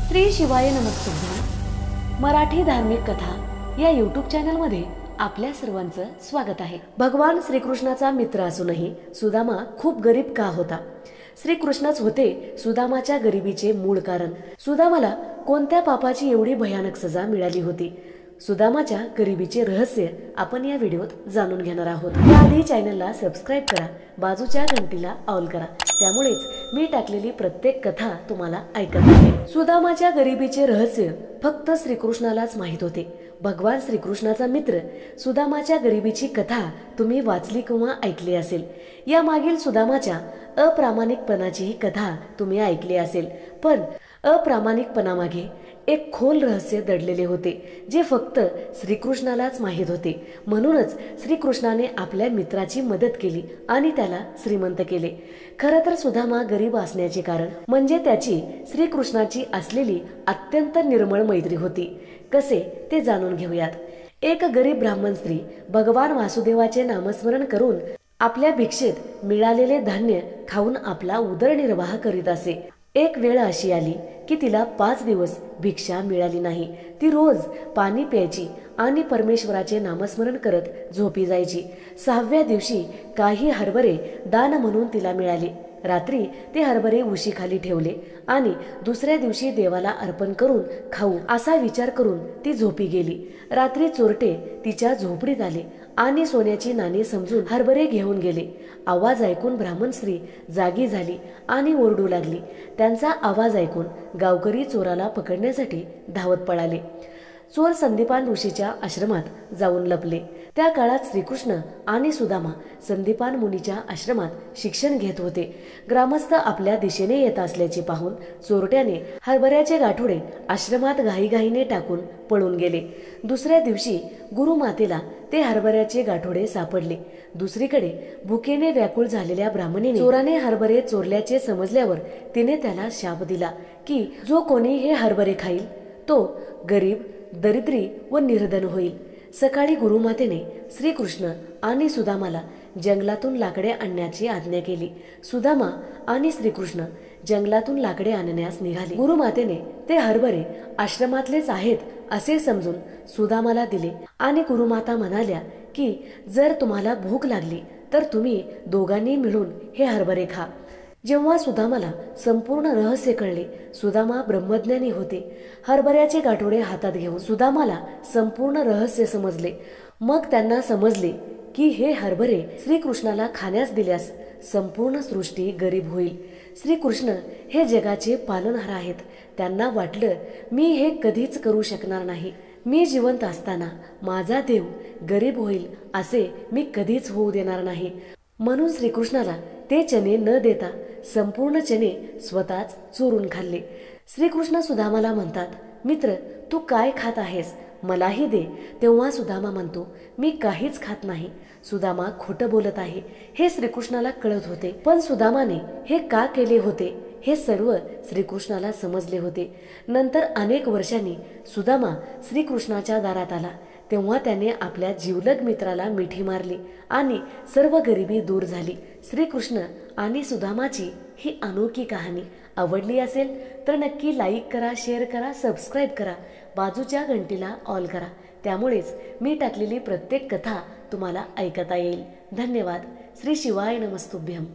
श्री शिवाय नमस्तुभ्यं मराठी धार्मिक कथा या यूट्यूब चॅनलमध्ये आपल्या सर्वांचं स्वागत आहे। भगवान श्रीकृष्णाचा मित्र असूनही सुदामा खूप गरीब का होता? श्रीकृष्णच होते सुदामाच्या गरिबीचे मूळ कारण। सुदामाला कोणत्या पापाची एवढी भयानक सजा मिळाली होती? सुदामाच्या गरिबीचे रहस्य आपण या व्हिडिओत जाणून घेणार आहोत। याआधी चॅनलला सबस्क्राइब करा, बाजूच्या घंटीला ऑल करा, त्यामुळेच मी टाकलेली प्रत्येक कथा तुम्हाला ऐकता येईल। सुदामाच्या गरिबीचे रहस्य फक्त श्रीकृष्णालाच माहित होते। भगवान श्रीकृष्णाचा मित्र सुदामाच्या गरिबीची कथा तुम्ही वाचली किंवा ऐकली असेल। या मागील सुदामाच्या अप्रामाणिकपणाची ही कथा तुम्ही ऐकली असेल, पण अप्रामाणिकपणामागे एक खोल रहस्य दडलेले होते जे फक्त श्रीकृष्णालाच माहित होते। म्हणूनच श्रीकृष्णाने आपल्या मित्राची मदत केली आणि त्याला श्रीमंत केले। खरं तर सुदामा गरीब असण्याचे कारण म्हणजे त्याची श्रीकृष्णाची असलेली अत्यंत निर्मळ मैत्री होती। कसे ते जाणून घेऊयात। एक गरीब ब्राह्मण स्त्री भगवान वासुदेवाचे नामस्मरण करून आपल्या भिक्षेत मिळालेले धान्य खाऊन आपला उदरनिर्वाह करीत असे। एक वेळ अशी आली की तिला 5 दिवस भिक्षा मिळाली नाही। ती रोज पाणी प्यायची आणि परमेश्वराचे नामस्मरण करत झोपी जायची। 6व्या दिवशी काही हरभरे दान म्हणून तिला मिळाले। रात्री ते हरभरे उशीखाली ठेवले आणि दुसऱ्या दिवशी देवाला अर्पण करून खाऊ असा विचार करून ती झोपी गेली। रात्री चोरटे तिच्या झोपडीत आले आणि सोन्याची नाणी समजून हरभरे घेऊन गेले। आवाज ऐकून ब्राह्मण स्त्री जागी झाली आणि ओरडू लागली। त्यांचा आवाज ऐकून गावकरी चोराला पकडण्यासाठी धावत पळाले। चोर संदीपान ऋषीच्या आश्रमात जाऊन लपले। त्या काळात श्रीकृष्ण आणि सुदामा संदीपान मुनीच्या आश्रमात शिक्षण घेत होते। ग्रामस्थ आपल्या दिशेने येत असल्याचे पाहून चोरट्याने हरभऱ्याचे गाठोडे आश्रमात घाईघाईने टाकून पळून गेले। दुसऱ्या दिवशी गुरुमातेला ते हरभऱ्याचे गाठोडे सापडले। दुसरीकडे भुकेने व्याकुळ झालेल्या ब्राह्मणीने चोराने हरभरे चोरल्याचे समजल्यावर तिने त्याला शाप दिला की जो कोणी हे हरभरे खाईल तो गरीब, दरिद्री व निर्धन होईल। सकाळी गुरुमातेने श्रीकृष्ण आणि सुदामाला जंगलातून लाकडे आणण्याची आज्ञा केली। सुदामा आणि श्रीकृष्ण जंगलातून लाकडे आणण्यास निघाले। गुरुमातेने ते हरभरे आश्रमातलेच आहेत असे समजून सुदामाला दिले आणि गुरुमाता म्हणाल्या की जर तुम्हाला भूक लागली तर तुम्ही दोघांनी मिळून हे हरभरे खा। जेव्हा सुदामाला संपूर्ण रहस्य कळले, सुदामा ब्रह्मज्ञानी होते। हरभऱ्याचे गाठोडे हातात घेऊन सुदामाला संपूर्ण रहस्य समजले। मग त्यांना समजले की हे हरभरे श्रीकृष्णाला खाण्यास दिल्यास संपूर्ण सृष्टी गरीब होईल। श्रीकृष्ण हे जगाचे पालनहार आहेत। त्यांना वाटलं मी हे कधीच करू शकणार नाही। मी जिवंत असताना माझा देव गरीब होईल असे मी कधीच होऊ देणार नाही। म्हणून श्रीकृष्णाला ते चणे न देता संपूर्ण चणे स्वतःच चोरून खाल्ले। श्रीकृष्ण सुदामाला म्हणतात, मित्र तू काय खात आहेस, मलाही दे। तेव्हा सुदामा म्हणतो, मी काहीच खात नाही। सुदामा खोटं बोलत आहे हे श्रीकृष्णाला कळत होते, पण सुदामाने हे का केले होते हे सर्व श्रीकृष्णाला समजले होते। नंतर अनेक वर्षांनी सुदामा श्रीकृष्णाच्या दारात आला। तेव्हा त्याने आपल्या जिवलग मित्राला मिठी मारली आणि सर्व गरिबी दूर झाली। श्रीकृष्ण आणि सुदामाची ही अनोखी कहाणी आवडली असेल तर नक्की लाईक करा, शेअर करा, सबस्क्राइब करा, बाजूच्या घंटीला ऑल करा, त्यामुळेच मी टाकलेली प्रत्येक कथा तुम्हाला ऐकता येईल। धन्यवाद। श्री शिवाय नमस्तुभ्यं।